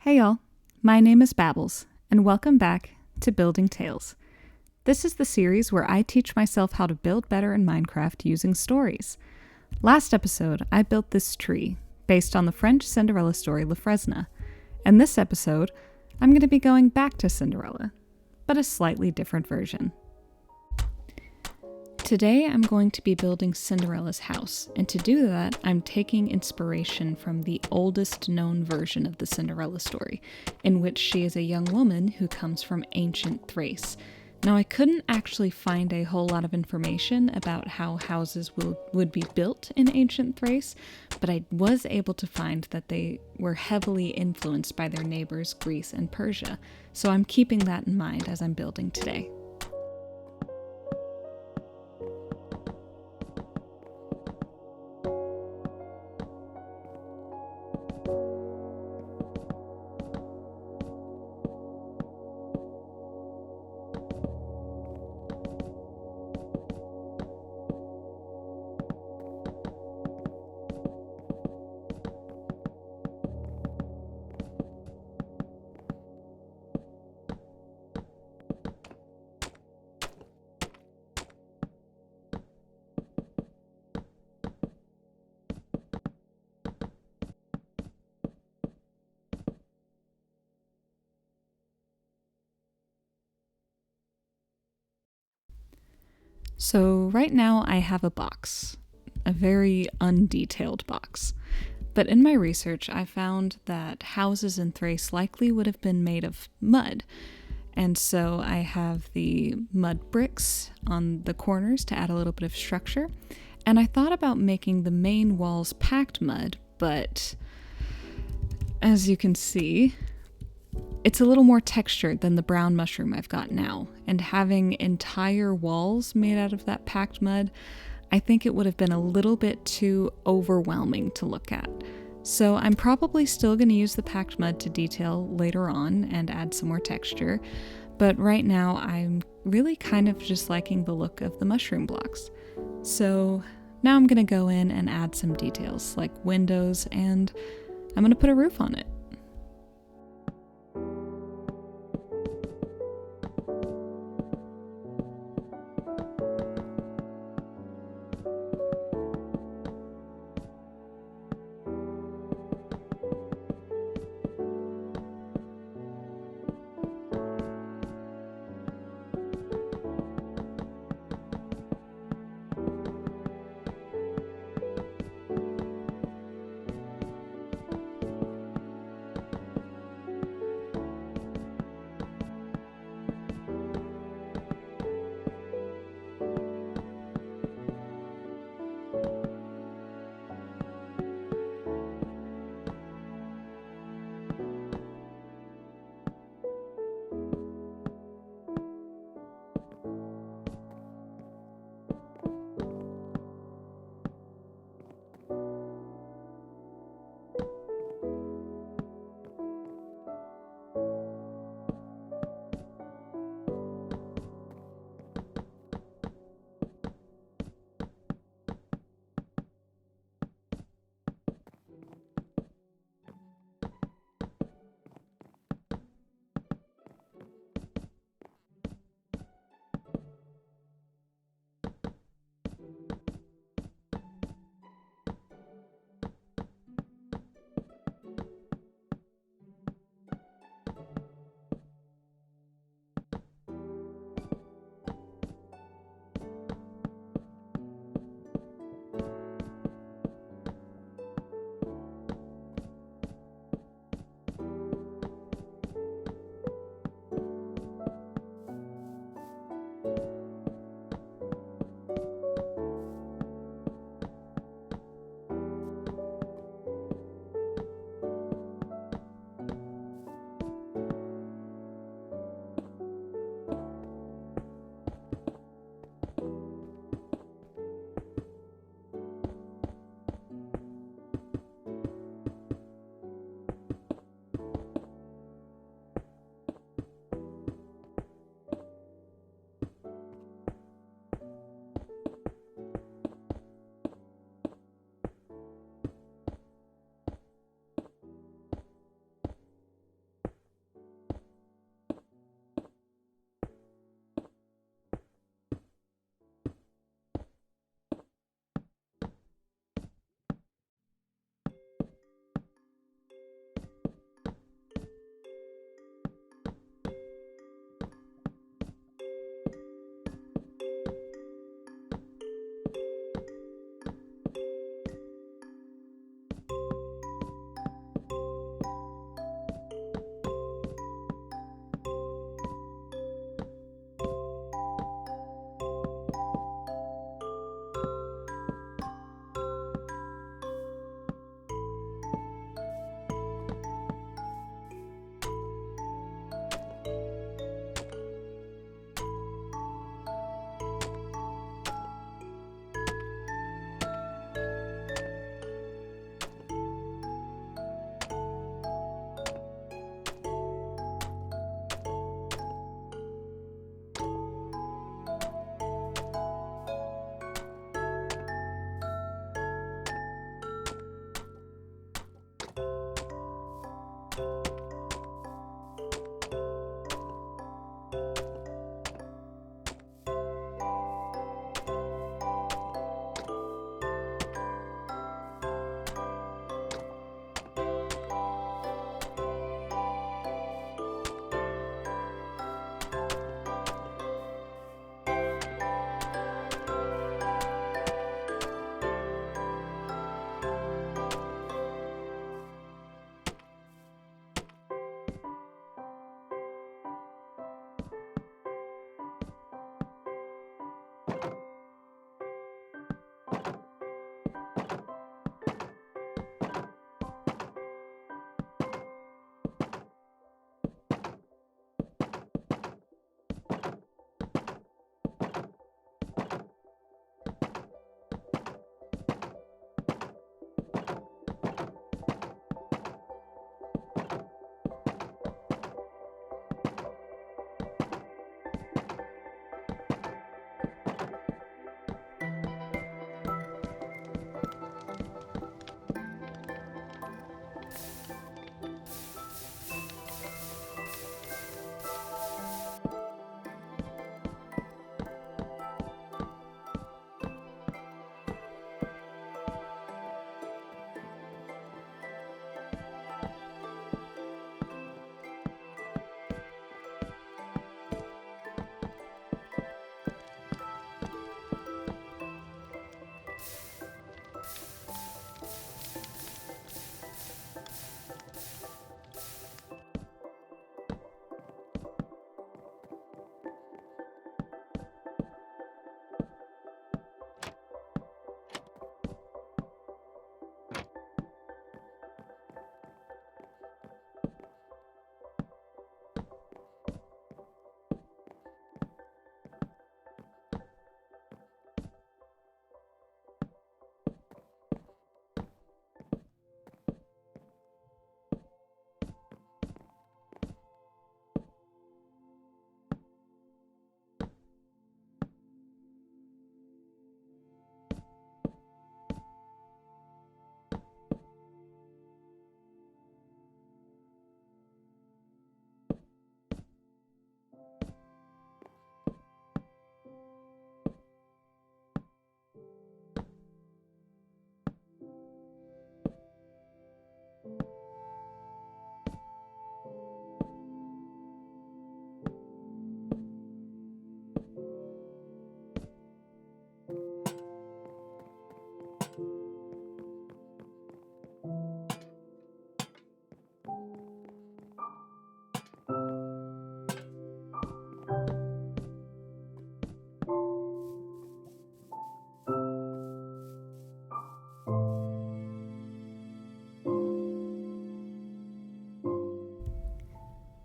Hey y'all, my name is Babbles, and welcome back to Building Tales. This is the series where I teach myself how to build better in Minecraft using stories. Last episode, I built this tree, based on the French Cinderella story Le Fresne, and this episode, I'm going to be going back to Cinderella, but a slightly different version. Today I'm going to be building Cinderella's house, and to do that, I'm taking inspiration from the oldest known version of the Cinderella story, in which she is a young woman who comes from ancient Thrace. Now, I couldn't actually find a whole lot of information about how houses would be built in ancient Thrace, but I was able to find that they were heavily influenced by their neighbors Greece and Persia, so I'm keeping that in mind as I'm building today. So right now I have a box, a very undetailed box. But in my research, I found that houses in Thrace likely would have been made of mud. And so I have the mud bricks on the corners to add a little bit of structure. And I thought about making the main walls packed mud, but as you can see, it's a little more textured than the brown mushroom I've got now, and having entire walls made out of that packed mud, I think it would have been a little bit too overwhelming to look at. So I'm probably still going to use the packed mud to detail later on and add some more texture, but right now I'm really kind of just liking the look of the mushroom blocks. So now I'm going to go in and add some details like windows, and I'm going to put a roof on it.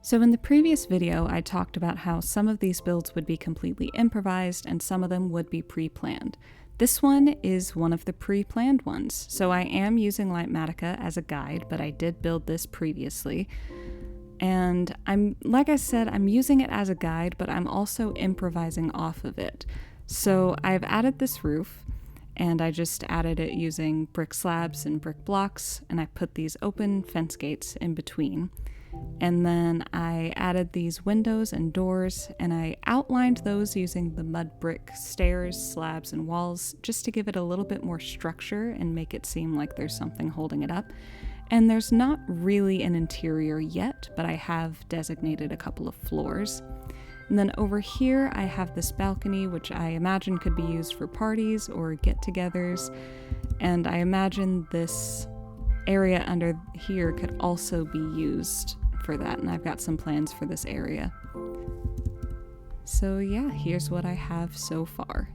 So in the previous video, I talked about how some of these builds would be completely improvised and some of them would be pre-planned. This one is one of the pre-planned ones, so I am using Lightmatica as a guide, but I did build this previously. And like I said, I'm using it as a guide, but I'm also improvising off of it. So I've added this roof, and I just added it using brick slabs and brick blocks, and I put these open fence gates in between. And then I added these windows and doors, and I outlined those using the mud brick stairs, slabs, and walls just to give it a little bit more structure and make it seem like there's something holding it up. And there's not really an interior yet, but I have designated a couple of floors. And then over here I have this balcony, which I imagine could be used for parties or get-togethers. And I imagine this area under here could also be used for that, and I've got some plans for this area. So yeah, here's what I have so far.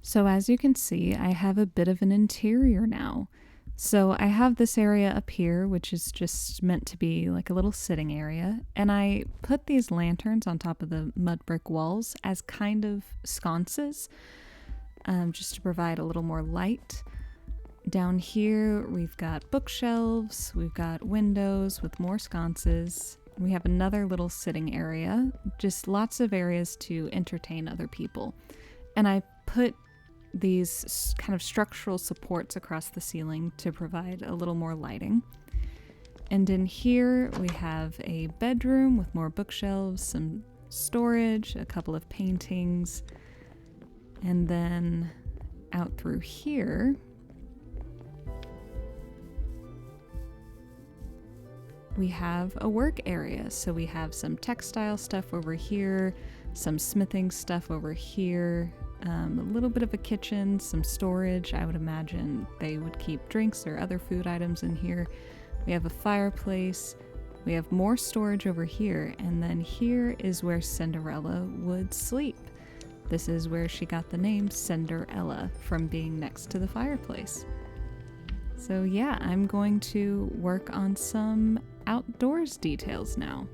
So as you can see, I have a bit of an interior now. So I have this area up here, which is just meant to be like a little sitting area, and I put these lanterns on top of the mud brick walls as kind of sconces, just to provide a little more light. Down here, we've got bookshelves, we've got windows with more sconces. We have another little sitting area, just lots of areas to entertain other people. And I put these kind of structural supports across the ceiling to provide a little more lighting. And in here we have a bedroom with more bookshelves, some storage, a couple of paintings, and then out through here we have a work area. So we have some textile stuff over here, some smithing stuff over here, a little bit of a kitchen, some storage. I would imagine they would keep drinks or other food items in here. We have a fireplace. We have more storage over here. And then here is where Cinderella would sleep. This is where she got the name Cinderella, from being next to the fireplace. So yeah, I'm going to work on some outdoors details now.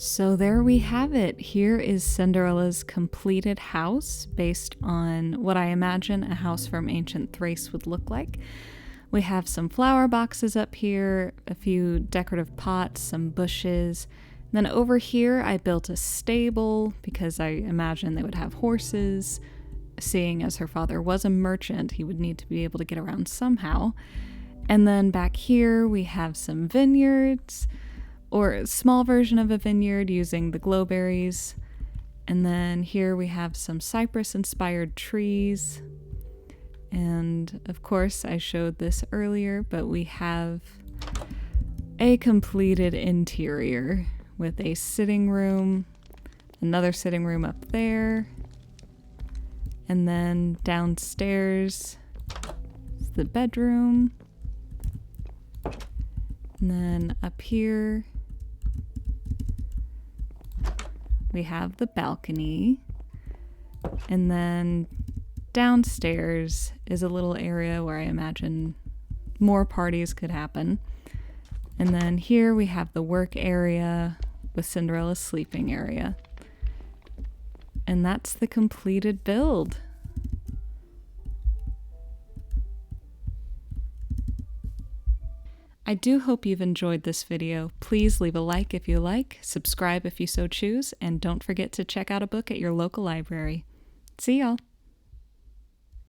So there we have it. Here is Cinderella's completed house based on what I imagine a house from ancient Thrace would look like. We have some flower boxes up here, a few decorative pots, some bushes. Then over here I built a stable because I imagine they would have horses. Seeing as her father was a merchant, he would need to be able to get around somehow. And then back here we have some vineyards, or a small version of a vineyard using the glowberries. And then here we have some cypress-inspired trees. And of course, I showed this earlier, but we have a completed interior with a sitting room, another sitting room up there, and then downstairs is the bedroom. And then up here, we have the balcony, and then downstairs is a little area where I imagine more parties could happen. And then here we have the work area with Cinderella's sleeping area. And that's the completed build. I do hope you've enjoyed this video. Please leave a like if you like, subscribe if you so choose, and don't forget to check out a book at your local library. See y'all!